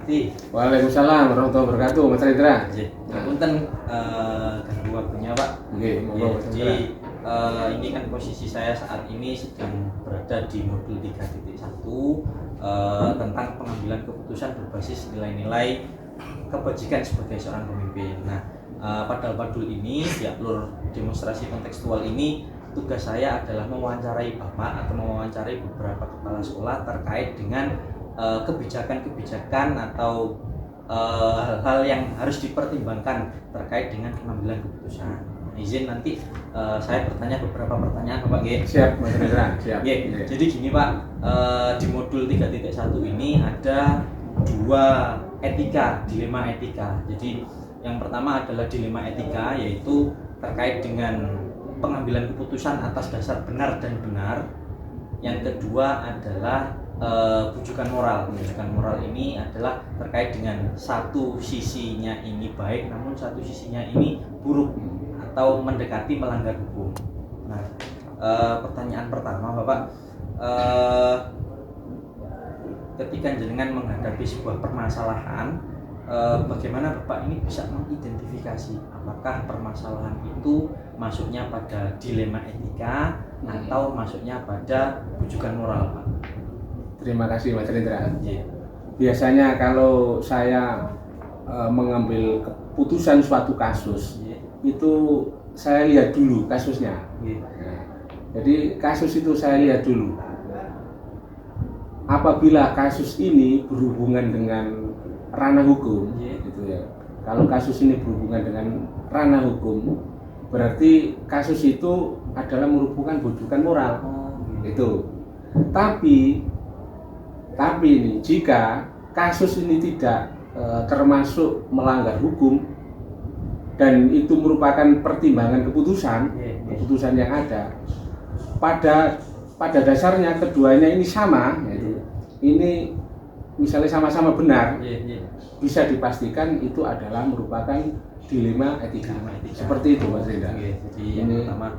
wabarakatuh. Waalaikumsalam warahmatullahi wabarakatuh, Mas Rendra. Nggih. Punten ganggu waktunya, Pak. Nggih, monggo Mas Rendra. Jadi ini kan posisi saya saat ini sedang berada di modul 3.1 tentang pengambilan keputusan berbasis nilai-nilai kebajikan sebagai seorang pemimpin. Nah, pada modul ini di alur demonstrasi kontekstual ini tugas saya adalah mewawancarai Bapak atau mewawancarai beberapa kepala sekolah terkait dengan kebijakan-kebijakan atau hal-hal yang harus dipertimbangkan terkait dengan pengambilan keputusan. Izin nanti saya bertanya beberapa pertanyaan Bapak G. Siap Mas Rendra, siap. G. Jadi gini Pak, di modul 3.1 ini ada dua etika, dilema etika. Jadi yang pertama adalah dilema etika, yaitu terkait dengan pengambilan keputusan atas dasar benar dan benar. Yang kedua adalah bujukan moral. Bujukan moral ini adalah terkait dengan satu sisinya ini baik, namun satu sisinya ini buruk atau mendekati melanggar hukum. Nah, pertanyaan pertama Bapak, ketika jenengan menghadapi sebuah permasalahan, bagaimana Bapak ini bisa mengidentifikasi apakah permasalahan itu masuknya pada dilema etika atau masuknya pada bujukan moral, Pak? Terima kasih Mas Rendra. Yeah. Biasanya kalau saya mengambil keputusan suatu kasus, itu saya lihat dulu kasusnya. Nah, jadi kasus itu saya lihat dulu. Apabila kasus ini berhubungan dengan ranah hukum, gitu ya. Kalau kasus ini berhubungan dengan ranah hukum, berarti kasus itu adalah merupakan bujukan moral. Itu. Tapi ini jika kasus ini tidak termasuk melanggar hukum dan itu merupakan pertimbangan keputusan yang ada, pada dasarnya keduanya ini sama, yaitu ini misalnya sama-sama benar, bisa dipastikan itu adalah merupakan dilema etika. Seperti itu Mas Rendra. Jadi yang pertama,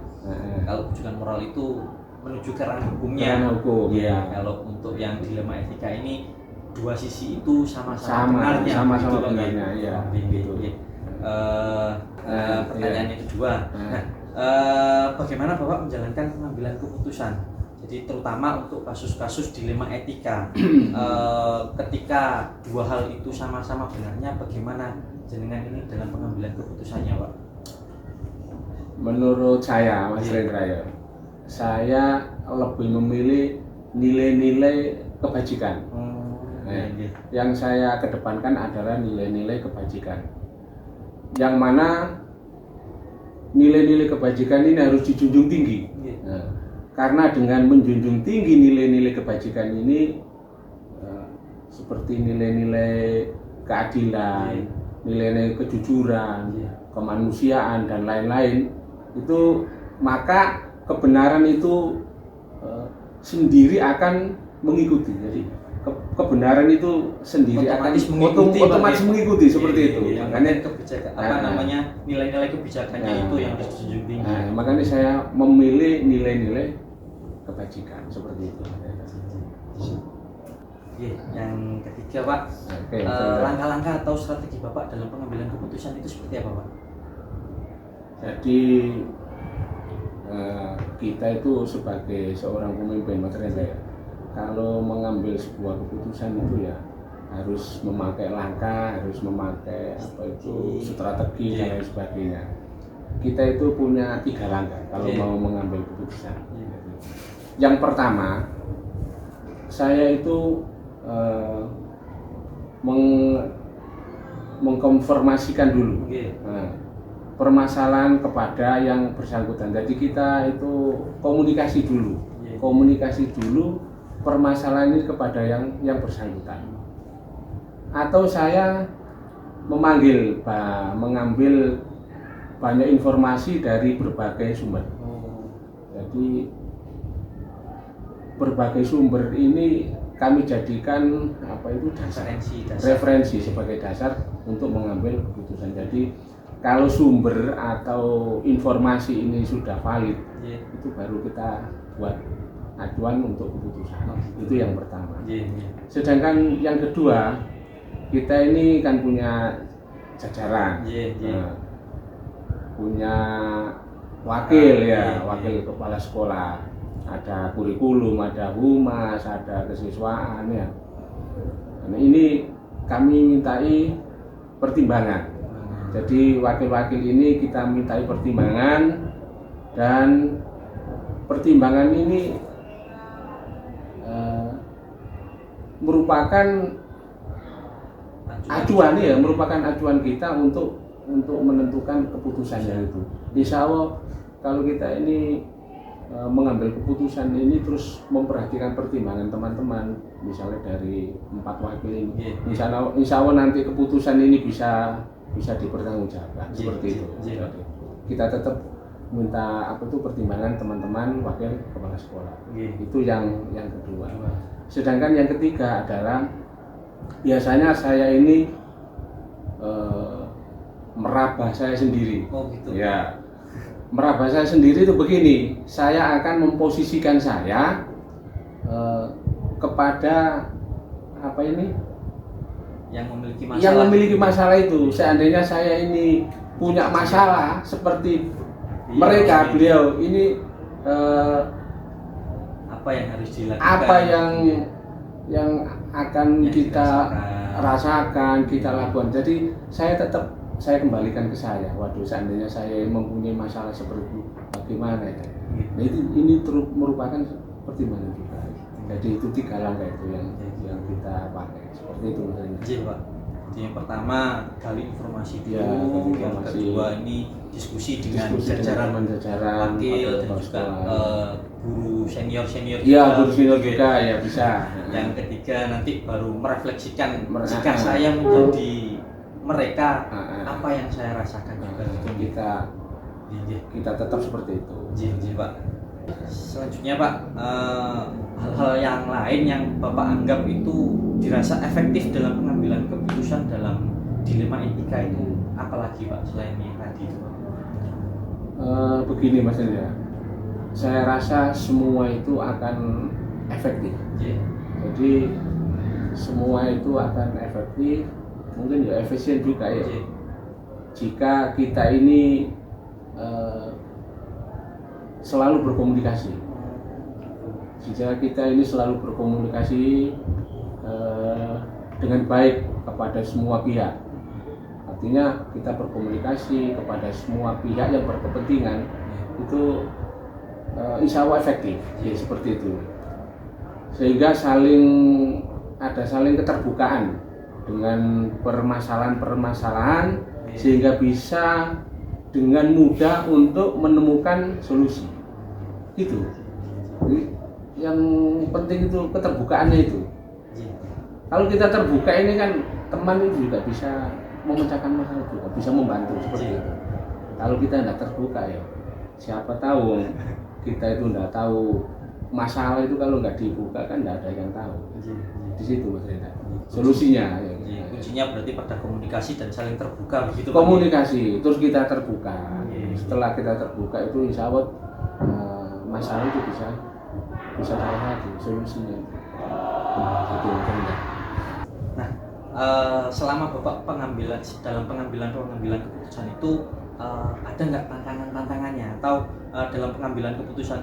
kalau bujukan moral itu menuju ke ranah hukumnya. Ranah hukum. Ya, kalau untuk yang dilema etika ini dua sisi itu sama-sama benarnya. Sama-sama benarnya, iya. Pertanyaan yang kedua. Bagaimana Bapak menjalankan pengambilan keputusan? Jadi terutama untuk kasus-kasus dilema etika, ketika dua hal itu sama-sama benarnya, bagaimana jenengan ini dalam pengambilan keputusannya, Pak? Menurut saya, Mas Rendra, ya, saya lebih memilih nilai-nilai kebajikan. Yang saya kedepankan adalah nilai-nilai kebajikan. Yang mana nilai-nilai kebajikan ini harus dijunjung tinggi. Nah, karena dengan menjunjung tinggi nilai-nilai kebajikan ini, seperti nilai-nilai keadilan, nilai-nilai kejujuran, kemanusiaan dan lain-lain, itu maka kebenaran itu sendiri akan mengikuti. Jadi kebenaran itu sendiri otomatis mengikuti seperti itu. Makanya kebijakan nilai-nilai kebijakannya itu yang harus dijunjung tinggi. Makanya saya memilih nilai-nilai kebajikan seperti itu. Yang ketiga Pak, langkah-langkah atau strategi Bapak dalam pengambilan keputusan itu seperti apa Pak? Jadi kita itu sebagai seorang pemimpin, Mas Rendra, ya, kalau mengambil sebuah keputusan itu ya harus memakai langkah, harus memakai strategi dan lain sebagainya. Kita itu punya 3 langkah kalau mau mengambil keputusan. Yang pertama, saya itu mengkonfirmasikan dulu permasalahan kepada yang bersangkutan. Jadi kita itu komunikasi dulu permasalahan ini kepada yang bersangkutan. Atau saya mengambil banyak informasi dari berbagai sumber. Jadi berbagai sumber ini kami jadikan referensi sebagai dasar untuk mengambil keputusan. Jadi kalau sumber atau informasi ini sudah valid, itu baru kita buat acuan untuk keputusan. Itu yang pertama. Sedangkan yang kedua, kita ini kan punya jajaran, punya wakil ya, wakil kepala sekolah, ada kurikulum, ada humas, ada kesiswaan ya. Nah, ini kami mintai pertimbangan. Jadi wakil-wakil ini kita mintai pertimbangan, dan pertimbangan ini merupakan acuan ya, merupakan acuan kita untuk menentukan keputusannya itu. Insya Allah kalau kita ini mengambil keputusan ini terus memperhatikan pertimbangan teman-teman, misalnya dari 4 wakil ini, insya Allah nanti keputusan ini bisa dipertanggungjawabkan seperti itu. Kita tetap minta pertimbangan teman-teman wakil kepala sekolah. Itu yang kedua. Sedangkan yang ketiga adalah biasanya saya ini meraba saya sendiri. Oh gitu. Ya, meraba saya sendiri itu begini. Saya akan memposisikan saya kepada apa ini? Yang memiliki masalah itu. Seandainya saya ini punya masalah seperti mereka, beliau ini apa yang harus dilakukan? Apa yang akan kita rasakan, kita lakukan. Jadi saya kembalikan ke saya. Waduh, seandainya saya mempunyai masalah seperti itu, bagaimana ya? Nah, ini merupakan pertimbangan kita. Jadi itu 3 langkah itu yang kita pakai. Seperti itu misalnya. Pak. Jadi yang pertama gali informasi dulu, yang kedua ini diskusi dengan jajaran wakil dan juga guru senior juga ya bisa. Yang ketiga nanti baru merefleksikan jika saya menjadi mereka apa yang saya rasakan juga. Kita tetap seperti itu. Pak. Selanjutnya Pak, hal-hal yang lain yang Bapak anggap itu dirasa efektif dalam pengambilan keputusan dalam dilema etika itu apalagi Pak selain yang tadi itu Pak? Begini Mas Indra, saya rasa semua itu akan efektif. Jadi semua itu akan efektif, mungkin ya efisien juga ya. Jika kita ini selalu berkomunikasi. Jika kita ini selalu berkomunikasi dengan baik kepada semua pihak, artinya kita berkomunikasi kepada semua pihak yang berkepentingan, itu insya Allah efektif, ya, seperti itu. Sehingga ada saling keterbukaan dengan permasalahan-permasalahan, sehingga bisa dengan mudah untuk menemukan solusi. Itu. Jadi, yang penting itu keterbukaannya itu. Kalau kita terbuka ini kan teman itu juga bisa memecahkan masalah, juga bisa membantu seperti itu. Kalau kita tidak terbuka ya, siapa tahu kita itu tidak tahu masalah itu, kalau nggak dibuka kan tidak ada yang tahu. Di situ Mas Renda. Solusinya. Ya. Kuncinya berarti pada komunikasi dan saling terbuka begitu. Komunikasi, terus kita terbuka. Setelah kita terbuka itu insya Allah masalah itu bisa terjadi solusinya. Gitu. Nah, selama Bapak dalam pengambilan keputusan itu ada nggak tantangannya, atau dalam pengambilan keputusan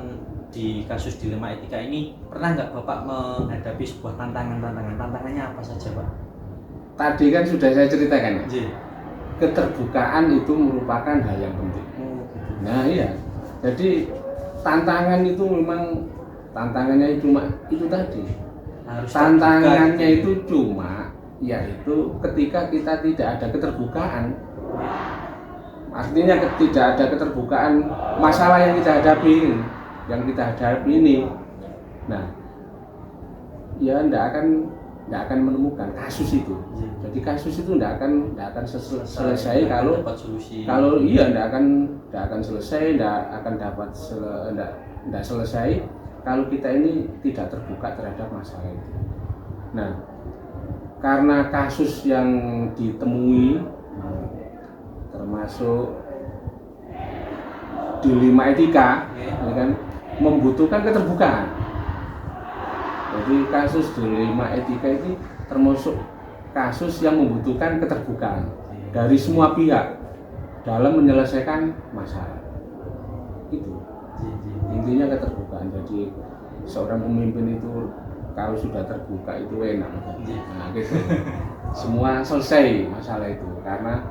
di kasus dilema etika ini pernah nggak Bapak menghadapi sebuah tantangannya apa saja Pak? Tadi kan sudah saya ceritakan ya. Keterbukaan itu merupakan hal yang penting. Nah iya, jadi tantangannya cuma itu tadi. Tantangannya itu cuma yaitu ketika kita tidak ada keterbukaan. Artinya tidak ada keterbukaan masalah yang kita hadapi ini. Nah, ya tidak akan menemukan kasus itu. Jadi kasus itu tidak akan selesai kalau tidak akan selesai, tidak selesai kalau kita ini tidak terbuka terhadap masalah itu. Nah, karena kasus yang ditemui termasuk dilema etika, ya kan, membutuhkan keterbukaan. Jadi kasus dilema etika ini termasuk kasus yang membutuhkan keterbukaan dari semua pihak dalam menyelesaikan masalah. Itu intinya keterbukaan. Jadi seorang pemimpin itu kalau sudah terbuka itu enak. Nah, gitu. Semua selesai masalah itu karena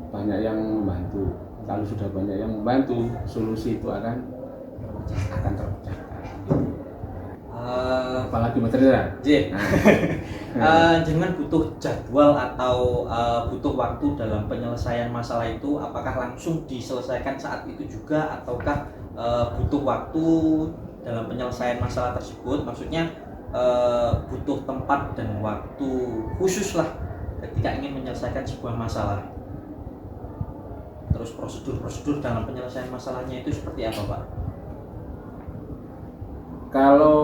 banyak yang membantu. Kalau sudah banyak yang membantu, solusi itu akan terpecahkan. Apalagi material. Jangan butuh jadwal atau butuh waktu dalam penyelesaian masalah itu, apakah langsung diselesaikan saat itu juga ataukah butuh waktu dalam penyelesaian masalah tersebut? Maksudnya butuh tempat dan waktu khusus lah ketika ingin menyelesaikan sebuah masalah. Terus prosedur dalam penyelesaian masalahnya itu seperti apa, Pak? Kalau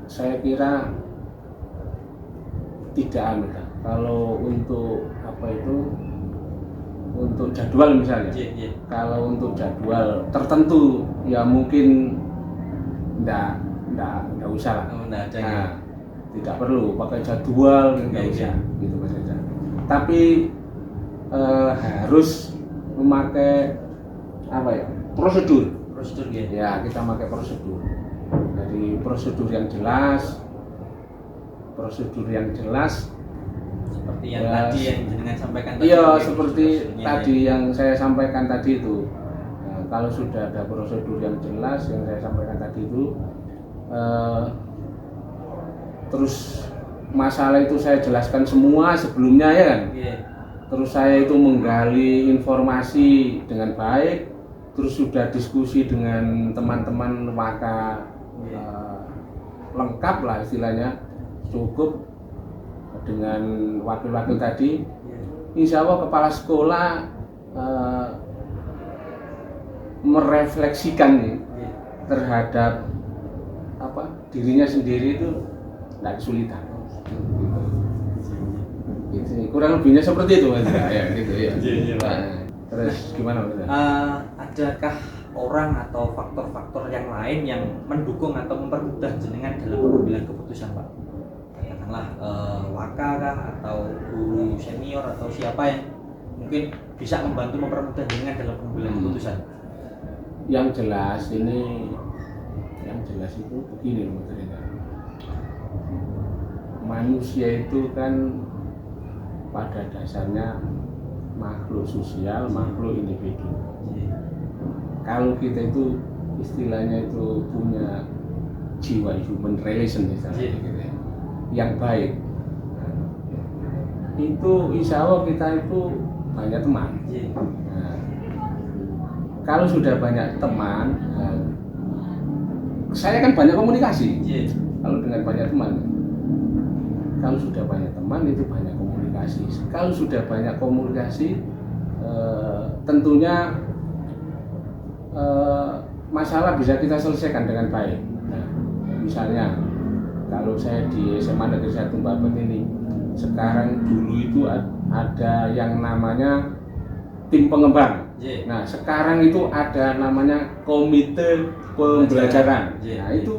saya kira tidak ada. Kalau untuk untuk jadwal misalnya, kalau untuk jadwal tertentu ya mungkin enggak usah lah. Tidak perlu pakai jadwal, enggak usah gitu saja. Tapi harus memakai prosedur ya, kita pakai prosedur. Dari prosedur yang jelas seperti yang tadi yang jenengan sampaikan tadi. Iya, seperti tadi yang saya sampaikan tadi itu. Nah, kalau sudah ada prosedur yang jelas yang saya sampaikan tadi itu, terus masalah itu saya jelaskan semua sebelumnya ya kan. Terus saya itu menggali informasi dengan baik, terus sudah diskusi dengan teman-teman waka lengkap lah istilahnya, cukup dengan wakil-wakil tadi. Insya Allah kepala sekolah merefleksikan terhadap dirinya sendiri itu tidak kesulitan. Gitu. Kurang lebihnya seperti itu ya, gitu ya. Nah, terus gimana Mas? Adakah orang atau faktor-faktor yang lain yang mendukung atau mempermudah jenengan dalam pengambilan keputusan, Pak? Katakanlah waka kah, atau guru senior atau siapa yang mungkin bisa membantu mempermudah jenengan dalam pengambilan keputusan? Yang jelas itu begini loh materinya. Manusia itu kan pada dasarnya makhluk sosial, makhluk individu. Kalau kita itu istilahnya itu punya jiwa human relation misalnya, gitu ya, yang baik, itu insya Allah kita itu banyak teman. Nah, kalau sudah banyak teman, saya kan banyak komunikasi. Kalau dengan banyak teman, kalau sudah banyak teman itu banyak komunikasi. Kalau sudah banyak komunikasi, tentunya masalah bisa kita selesaikan dengan baik. Nah, misalnya kalau saya di SMA Negeri 1 Babat ini, sekarang dulu itu ada yang namanya tim pengembang. Nah, sekarang itu ada namanya komite pembelajaran. Nah, itu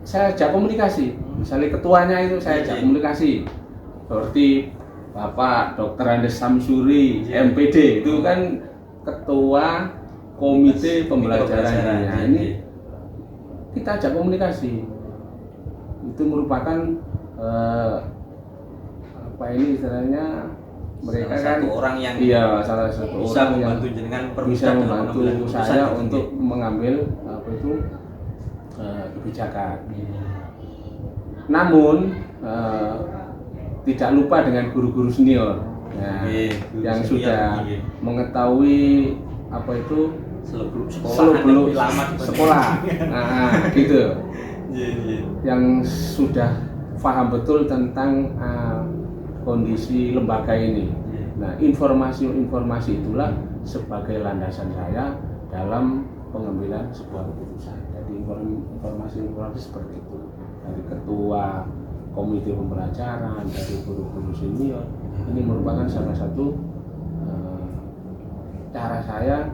saya ajak komunikasi. Misalnya ketuanya itu saya ajak komunikasi. Seperti Bapak Dr. Andes Samsuri, MPD, itu kan ketua komite pembelajaran. Nah, ini kita ajak komunikasi. Itu merupakan istilahnya mereka salah kan satu orang yang salah satu bisa orang yang bisa membantu saya untuk mengambil kebijakan. Namun tidak lupa dengan guru-guru senior, yang sudah mengetahui seluk-beluk sekolah, gitu, yang sudah paham betul tentang kondisi lembaga ini. Nah, informasi itulah sebagai landasan saya dalam pengambilan sebuah keputusan. Jadi informasi seperti itu dari ketua komite pembelajaran, dari guru-guru senior, ini merupakan salah satu cara saya,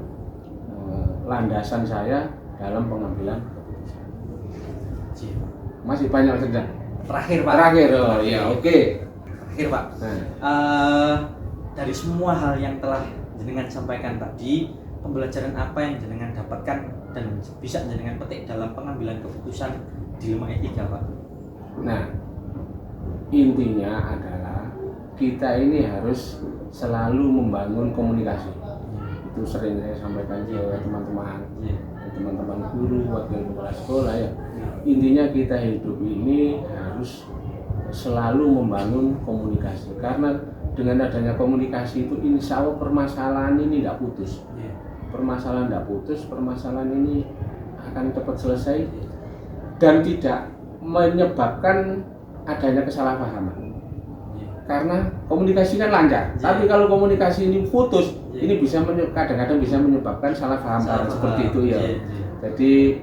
landasan saya dalam pengambilan keputusan. Masih banyak saja. Terakhir Pak. Terakhir, oh iya, oke. Terakhir Pak. Dari semua hal yang telah jenengan sampaikan tadi, pembelajaran apa yang jenengan dapatkan dan bisa jenengan petik dalam pengambilan keputusan dilema etika Pak? Nah, intinya adalah kita ini harus selalu membangun komunikasi. Itu sering saya sampaikan ke teman-teman guru, wakil kepala sekolah ya. Intinya kita hidup ini harus selalu membangun komunikasi, karena dengan adanya komunikasi itu insya Allah permasalahan ini tidak putus. Permasalahan tidak putus, permasalahan ini akan cepat selesai dan tidak menyebabkan adanya kesalahpahaman. Karena komunikasi kan lancar, tapi kalau komunikasi ini putus, ini bisa kadang-kadang bisa menyebabkan salah paham seperti itu ya. Jadi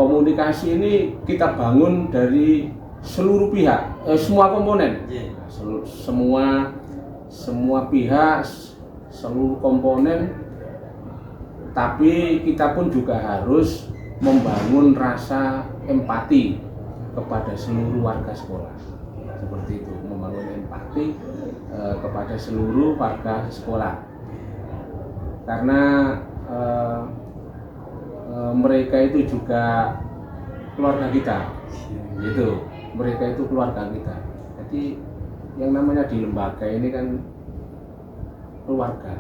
komunikasi ini kita bangun dari seluruh pihak, semua komponen, semua pihak, seluruh komponen. Tapi kita pun juga harus membangun rasa empati kepada seluruh warga sekolah. Seperti itu, membangun empati kepada seluruh warga sekolah. Karena mereka itu juga keluarga kita. Gitu. Mereka itu keluarga kita. Jadi yang namanya di lembaga ini kan keluarga.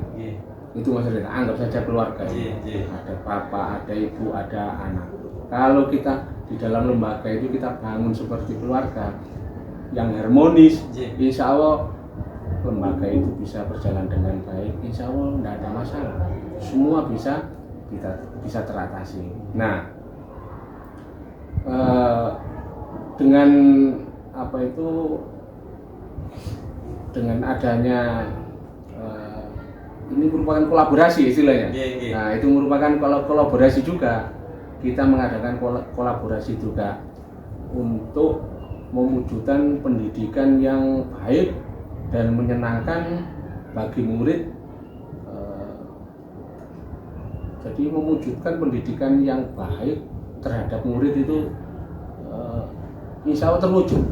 Itu maksudnya, anggap saja keluarga. Ada papa, ada ibu, ada anak. Kalau kita di dalam lembaga itu kita bangun seperti keluarga yang harmonis, insya Allah lembaga itu bisa berjalan dengan baik. Insya Allah tidak ada masalah, semua bisa teratasi. Nah, dengan dengan adanya ini merupakan kolaborasi istilahnya. Nah, itu merupakan kolaborasi juga. Kita mengadakan kolaborasi juga untuk mewujudkan pendidikan yang baik dan menyenangkan bagi murid. Jadi mewujudkan pendidikan yang baik terhadap murid itu insya Allah terwujud.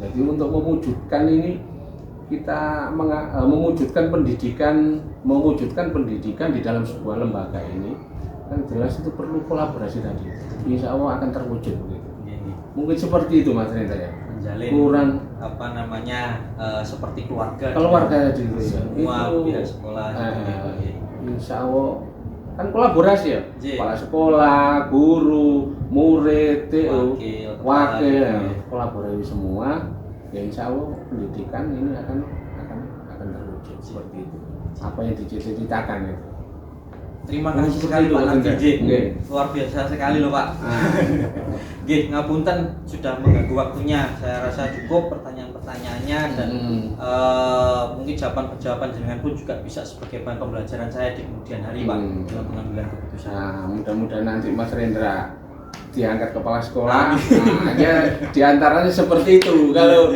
Jadi untuk mewujudkan ini kita mewujudkan pendidikan di dalam sebuah lembaga ini kan jelas itu perlu kolaborasi tadi. Insya Allah akan terwujud begitu. Mungkin seperti itu Mas Renda ya. Menjalin kurang seperti keluarga tadi semua pihak sekolah. Insya Allah kan kolaborasi ya. Kepala sekolah, guru, murid, TU, wakil kolaborasi semua. Ya insya Allah pendidikan ini akan terwujud seperti itu. Apa yang dicita-citakan itu. Terima kasih sekali Pak Narji. Luar biasa sekali loh Pak. Ngapunten sudah mengganggu waktunya. Saya rasa cukup pertanyaan-pertanyaannya dan mungkin jawaban-jawaban jenengan pun juga bisa sebagai bahan pembelajaran saya di kemudian hari Pak dalam pengambilan keputusan. Nah, mudah-mudahan nanti Mas Rendra diangkat kepala sekolah, hanya diantaranya seperti itu. Kalau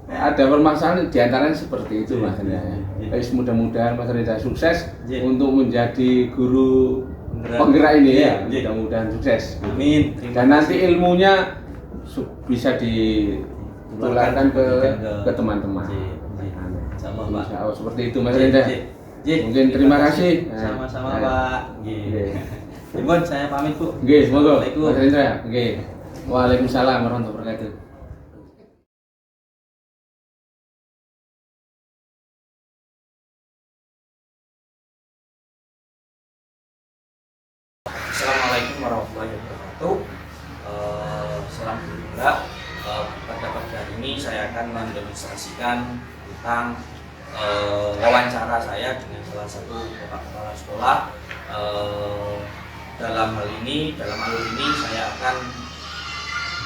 ada permasalahan diantaranya seperti itu Mas Rendra. Mudah-mudahan Mas Rendra sukses untuk menjadi guru penggerak ini ya. Mudah-mudahan sukses. Amin. Dan nanti ilmunya bisa ditularkan ke teman-teman. Insya Allah seperti itu Mas Rendra. Mungkin terima kasih. Sama-sama Pak. Ibu, saya pamit Bu. Semoga Mas Rendra. Waalaikumsalam warahmatullahi wabarakatuh. Assalamualaikum warahmatullahi wabarakatuh. Salam gembira. Pada pagi hari ini saya akan mendemonstrasikan tentang wawancara saya dengan salah satu bapak kepala sekolah. Dalam alur ini saya akan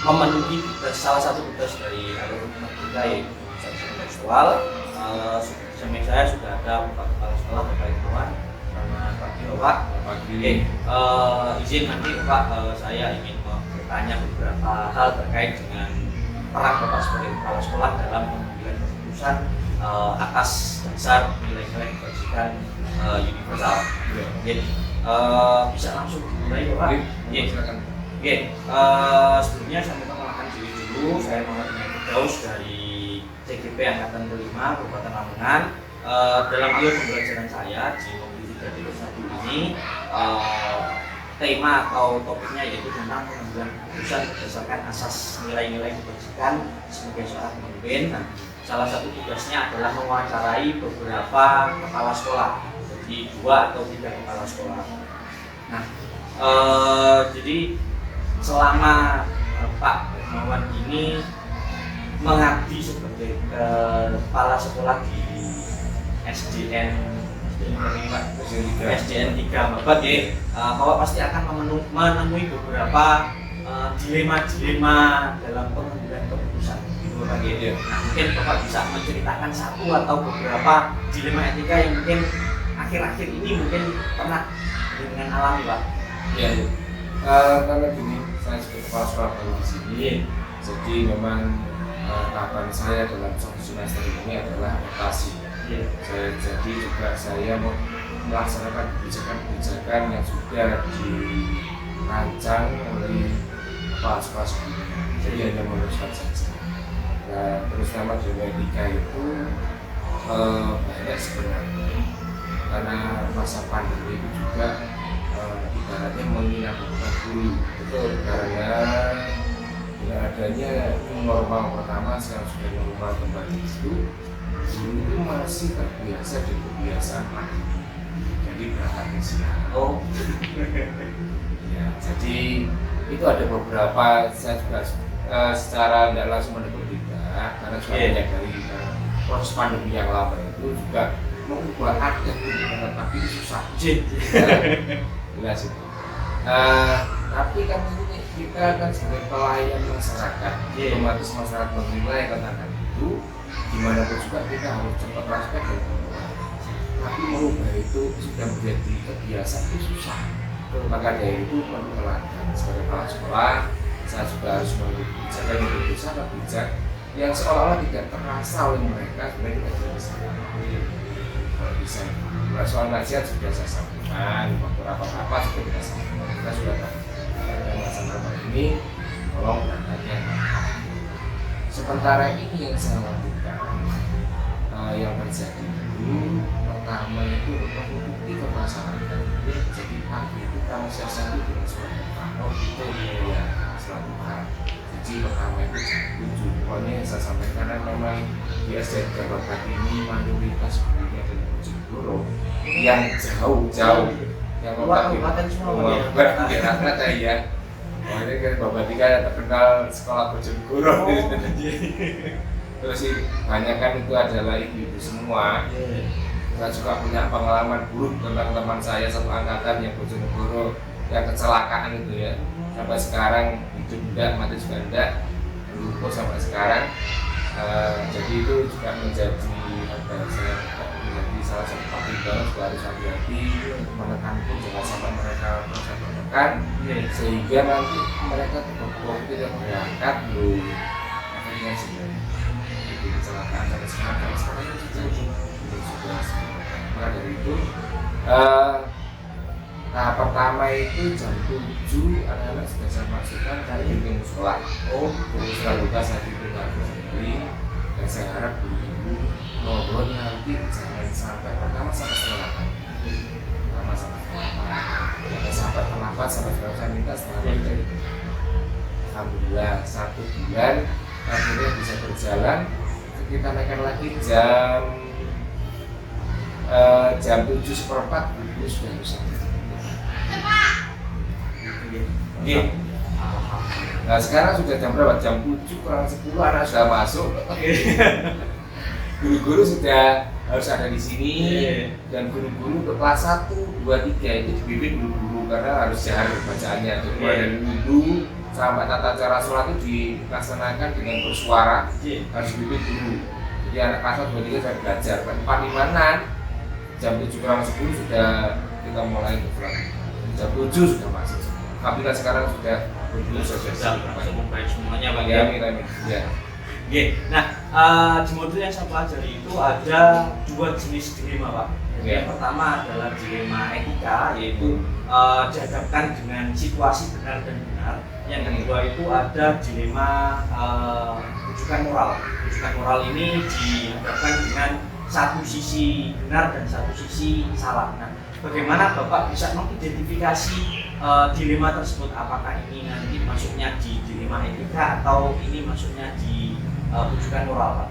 memenuhi salah satu tugas dari alur Merdeka yaitu seksual. Samping saya sudah ada bapak kepala sekolah, Bapak Iwan. Selamat pagi Bapak. Izin nanti Bapak, saya ingin bertanya beberapa hal terkait dengan peran Bapak sebagai kepala sekolah dalam pengambilan keputusan atas dasar nilai-nilai kebajikan universal. Bisa langsung dimulai Bapak. Sebelumnya saya perkenalkan diri Saya Muhammad Firdaus dari CGP Angkatan kelima Kabupaten Lamongan. Dalam alur pembelajaran saya di Mobil 3.1 ini, tema atau topiknya yaitu tentang pengambilan keputusan berdasarkan asas nilai-nilai kebajikan sebagai seorang pemimpin. Nah, salah satu tugasnya adalah mewawancarai beberapa kepala sekolah, jadi 2 atau 3 kepala sekolah. Nah, jadi selama Pak Hermawan ini mengabdi sebagai kepala sekolah di SDN 3 Babat ya, Bapak pasti akan menemui beberapa dilema-dilema dalam pengambilan keputusan gitu Bapak ya. Nah, mungkin Bapak bisa menceritakan satu atau beberapa dilema etika yang mungkin akhir-akhir ini mungkin pernah dengan alami Pak. Ya, karena gini, saya sebagai kepala sekolah baru di sini, jadi memang tahapan saya dalam 1 semester ini adalah adaptasi. Jadi juga saya mau melaksanakan kebijakan-kebijakan yang sudah dirancang oleh kepala sekolah sebelumnya. Jadi hanya meneruskan saja. Nah, terus nama dilema etika itu banyak sebenarnya, karena masa pandemi itu juga ibaratnya mengingatkan guru. Betul, karena tidak adanya normal pertama, sekarang sudah normal kembali itu. Guru itu masih terbiasa dan kebiasaan lagi, jadi berangkat siang. Ya, jadi itu ada beberapa, saya juga secara tidak langsung menegur tidak, karena sudah banyak dari proses pandemi yang lama itu juga mengubah adat tapi susah. Jelas itu. Tapi kan ini kita kan sebagai pelayan masyarakat, otomatis masyarakat menilai katakan itu. Gimana pun juga kita harus cepat respect dan berubah. Tapi merubah itu sudah menjadi kebiasaan itu susah. Maka dari itu perlu teladan. Sebagai kepala sekolah, saya juga harus memiliki kebijakan yang berbeda atau bijak yang seolah-olah tidak terasa oleh mereka, sebenarnya kita tidak bisa. Kalau bisa, soal nasihat sudah saya sampaikan, waktu apa-apa sudah kita sampaikan. Kita sudah tahu. Dan masa ini, tolong berangkatnya. Sementara ini yang saya lakukan, yang terjadi dulu pertama itu membukti permasalahan ini. Jadi pagi itu kami siasati dengan surat Al-Fatihah itu ya selalu hal. Jadi pertama itu jam 7. Pokoknya yang saya sampaikan karena memang di SDN Babat ini mayoritas gurunya dari Bojonegoro yang jauh-jauh, yang kabupaten semua kata ya. Makanya kan Babat Tiga terkenal sekolah Bojonegoro. Terus sih banyak kan itu adalah ibu-ibu semua. Saya juga punya pengalaman buruk tentang teman saya satu angkatan yang Bojonegoro yang kecelakaan itu ya. Sampai sekarang hidup enggak, mati juga enggak, lumpuh sampai sekarang. Jadi itu juga menjadi menjadi salah satu pertimbangan juga harus hati-hati, menekan pun jangan sampai mereka merasa menekan, sehingga nanti mereka terbawa tidak berangkat loh. Akhirnya sebenarnya kecelakaan sampai sekarang itu sudah maka dari itu tahap pertama itu jam 7 anak-anak sudah saya masukkan dari pintu sekolah. Setelah tugas saya dibuka sendiri dan saya harap guru-guru ngobrol nanti jangan sampai pertama sampai setengah 8 jangan sampai terlambat sampai saya minta setengah 8. Alhamdulillah 1 bulan akhirnya bisa berjalan. Kita naikkan lagi jam 7:15 itu sudah bisa. Nah sekarang sudah jam berapa? Jam 7 kurang 10 anak sudah masuk. Guru-guru sudah harus ada di sini dan guru-guru untuk kelas 1, 2, 3 itu dibimbing guru-guru karena harus jahar bacaannya. Jadi dari dulu sampai tata cara sholat itu dilaksanakan dengan bersuara, harus dibimbing guru. Jadi anak kelas 1, 2, 3 saya belajar. 4, 5, 6 jam 7 kurang 10 sudah kita mulai sholat. Jam 7 sudah masuk. Tapi kan sekarang sudah cukup baik semuanya Pak ya. Nah, di modul yang saya pelajari itu ada 2 jenis dilema Pak. Yang pertama adalah dilema etika, yaitu dihadapkan dengan situasi benar dan benar. Yang kedua itu ada dilema rujukan moral. Rujukan moral ini dihadapkan dengan satu sisi benar dan satu sisi salah. Nah, bagaimana Bapak bisa mengidentifikasi dilema tersebut? Apakah ini nanti masuknya di dilema etika atau ini masuknya di rujukan moral, Pak?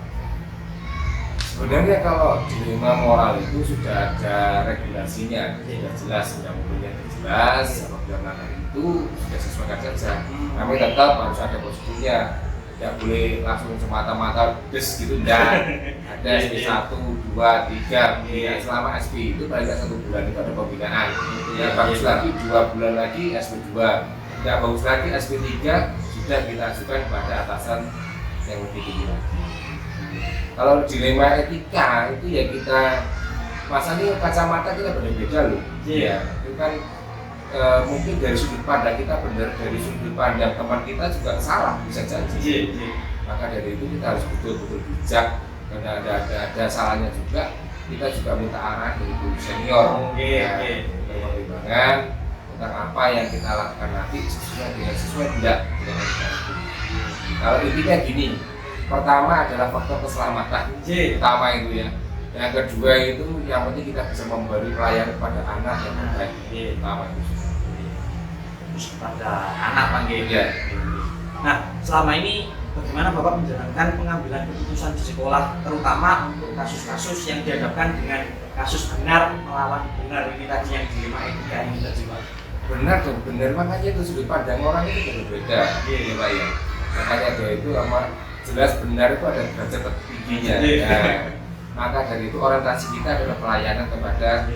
Sebenarnya kalau dilema moral itu sudah ada regulasinya, sudah jelas, undang-undangnya jelas. Apabila melanggar itu sudah sesuaikan saja. Kami tetap harus ada prosedurnya, tidak boleh langsung semata-mata des gitu, tidak. Ada SP 1, 2, 3, ya, selama SP itu paling tidak 1 bulan itu ada pembinaan. Yang bagus lagi 2 bulan lagi SP 2, tidak bagus lagi SP 3 sudah kita ajukan kepada atasan yang lebih tinggi lagi. Kalau dilema etika itu ya kita masa ini kacamata kita berbeda loh. Iya, itu kan mungkin dari sudut pandang kita benar, dari sudut pandang teman kita juga salah bisa jadi. Maka dari itu kita harus betul-betul bijak, karena ada salahnya juga. Kita juga minta arahan dari guru senior, pertimbangan tentang apa yang kita lakukan nanti sesuai tidak. Kalau intinya gini. Pertama adalah faktor keselamatan, pertama itu ya. Yang kedua itu yang penting kita bisa memberi pelayanan kepada anak yang terbaik. Pertama itu. Terus pada anak panggil. Ya. Nah, selama ini bagaimana Bapak menjalankan pengambilan keputusan di sekolah, terutama untuk kasus-kasus yang dihadapkan dengan kasus benar melawan benar ini tadi yang dilema etika ini tadi, Pak? Benar dan benar, makanya itu sudut pandang orang itu berbeda, ya Pak ya. Makanya dia itu jelas benar itu ada derajat tertingginya. Ya. Maka dari itu orientasi kita adalah pelayanan kepada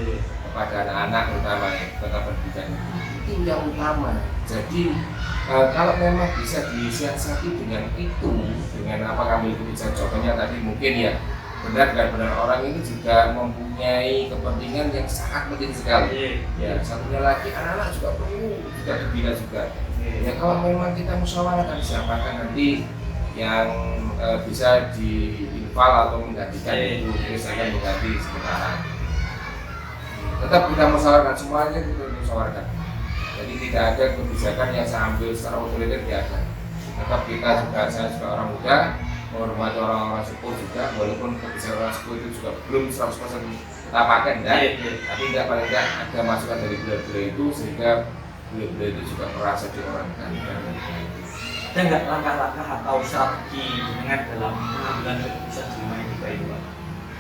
anak-anak terutama tetap pendidikan itu yang utama. Jadi kalau memang bisa disiasati dengan itu, dengan apa kami ikuti contohnya tadi mungkin ya benar dan benar orang ini juga mempunyai kepentingan yang sangat penting sekali. Ya satunya lagi anak-anak juga perlu juga dibina juga. Ya kalau memang kita musyawarahkan siapakah nanti yang bisa diinval atau menggantikan itu, misalkan mengganti sementara. Tetap kita musyawarahkan semuanya, kita musyawarahkan. Jadi tidak ada kebijakan yang saya ambil secara otoriter, tidak ada. Tetap kita juga, saya juga orang muda, menghormati orang-orang sepuh juga, walaupun kebijakan orang sepuh itu juga belum 100% kita pakai, tapi tidak paling tidak ada masukan dari beliau-beliau itu sehingga beliau-beliau itu juga merasa diorangkan. Ada nggak langkah-langkah atau strategi dengan dalam pengambilan keputusan dilema etika itu, Pak?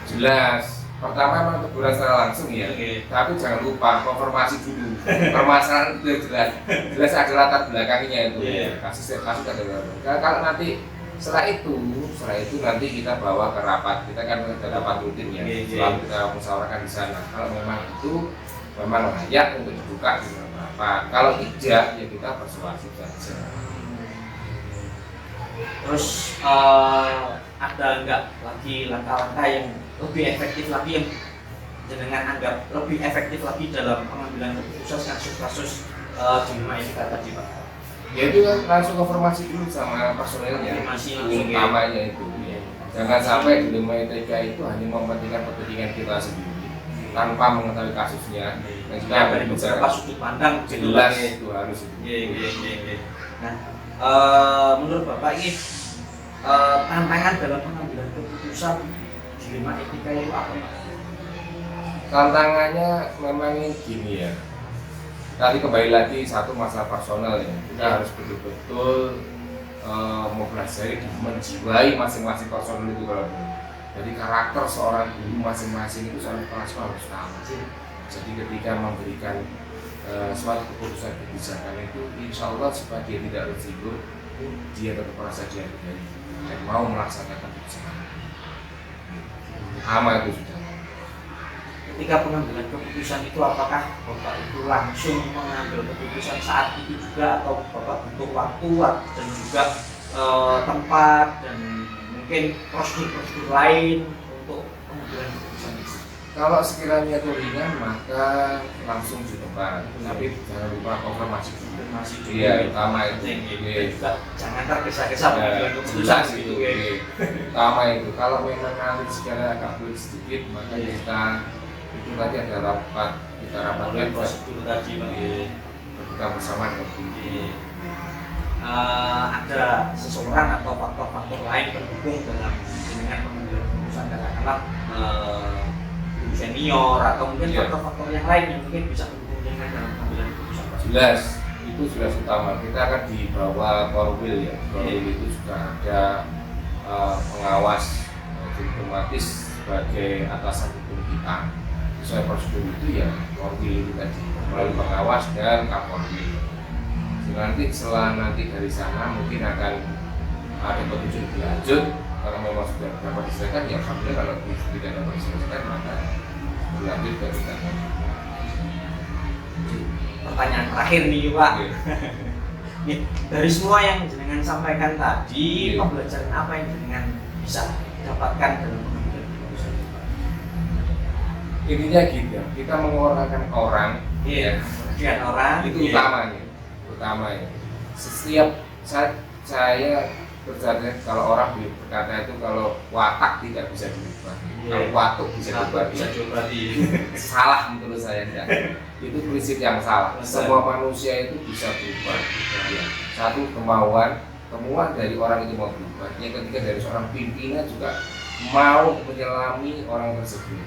Jelas. Pertama memang teguran secara langsung ya. Tapi jangan lupa konfirmasi dulu. Permasalahan itu jelas ada latar belakangnya itu. Kasus ada. Kalau nanti setelah itu nanti kita bawa ke rapat. Kita kan ada rapat rutin ya. Selalu kita musyawarahkan di sana. Kalau memang itu memang layak untuk dibuka di rapat. Kalau tidak ya kita persuasif saja. Terus ada nggak lagi langkah-langkah yang lebih efektif lagi yang jenengan anggap lebih efektif lagi dalam pengambilan keputusan kasus-kasus dilema etika tadi, Pak? Ya itu langsung konfirmasi dulu sama personelnya. Utamanya itu. Jangan sampai dilema etika itu hanya mementingkan kepentingan kita sendiri tanpa mengetahui kasusnya. Dan juga dari beberapa sudut pandang jelas itu harus itu. Nah, menurut Bapak ini tantangan dalam pengambilan keputusan dilema etika itu apa, Pak? Tantangannya memang gini ya. Tadi kembali lagi satu masalah personal ya. Kita harus betul-betul mempelajari dan menjiwai masing-masing personal itu kalau. Jadi karakter seorang guru masing-masing itu seorang kepala sekolah harus tahu. Jadi ketika memberikan suatu keputusan itu insya Allah supaya dia tidak risiko, dia tetap merasa dihargai dan mau melaksanakan keputusan. Sama itu sudah. Ketika pengambilan keputusan itu apakah Bapak itu langsung mengambil keputusan saat itu juga atau Bapak butuh waktu dan juga tempat dan mungkin prosedur lain untuk pengambilan keputusan itu? Kalau sekiranya itu ringan maka langsung di tempat, tapi jangan lupa konfirmasi dulu. Iya, utama itu. Jangan tergesa-gesa mengambil keputusan gitu. Utama itu. Kalau memang nanti sekiranya agak sulit sedikit maka kita itu tadi ada rapat, kita rapatkan prosedur tadi, Pak. kita bersama dengan guru. ada seseorang atau faktor-faktor lain pendukung dalam dengan pengambilan keputusan, katakanlah guru senior atau mungkin faktor-faktor yang lain yang mungkin bisa mendukung dengan dalam pengambilan keputusan? Jelas, itu sudah utama. Kita akan dibawa korwil ya. Korwil itu juga ada pengawas diplomatis sebagai atasan hukum kita. Sesuai prosedur itu ya korwil itu tadi melalui pengawas dan kapolri. Nanti setelah dari sana mungkin akan ada petunjuk lebih lanjut. Kalau memang sudah dapat diselesaikan ya alhamdulillah, kalau tidak dapat diselesaikan maka berlanjut ke kita. Pertanyaan terakhir nih Pak. Nih, dari semua yang jenengan sampaikan tadi, pembelajaran apa yang jenengan bisa dapatkan dalam pengambilan keputusan itu, Pak? Intinya gitu, kita mengorbankan orang, mengorbankan orang itu utamanya. Setiap saya berkata, kalau orang berkata itu kalau watak tidak bisa diubah, kalau watuk bisa diobati. Salah menurut saya enggak. Itu prinsip yang salah. Semua manusia itu bisa berubah. Satu kemauan dari orang itu mau berubah. Yang ketiga dari seorang pimpinan juga mau menyelami orang tersebut.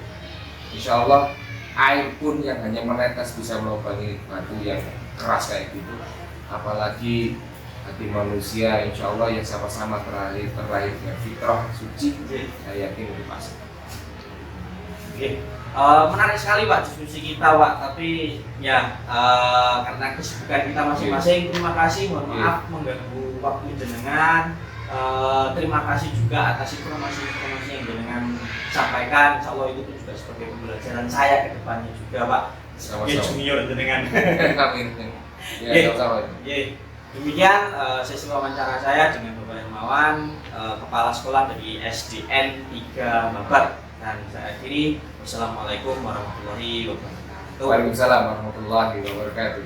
Insya Allah air pun yang hanya menetes bisa melubangi batu yang keras kayak gitu. Apalagi hati manusia, insya Allah yang sama-sama terlahir dengan fitrah suci, saya yakin itu pasti. Menarik sekali Pak diskusi kita Pak, tapi ya karena kesibukan kita masing-masing, terima kasih, mohon maaf mengganggu waktu jenengan. Terima kasih juga atas informasi-informasi yang jenengan sampaikan. Insya Allah itu juga sebagai pembelajaran saya ke depannya juga Pak, sebagai junior jenengan. Amin. Ya, sama-sama. Demikian sesi wawancara saya dengan Bapak Hermawan, Kepala Sekolah dari SDN 3 Babat. Dan saya akhiri, wassalamualaikum warahmatullahi wabarakatuh. Waalaikumsalam warahmatullahi wabarakatuh.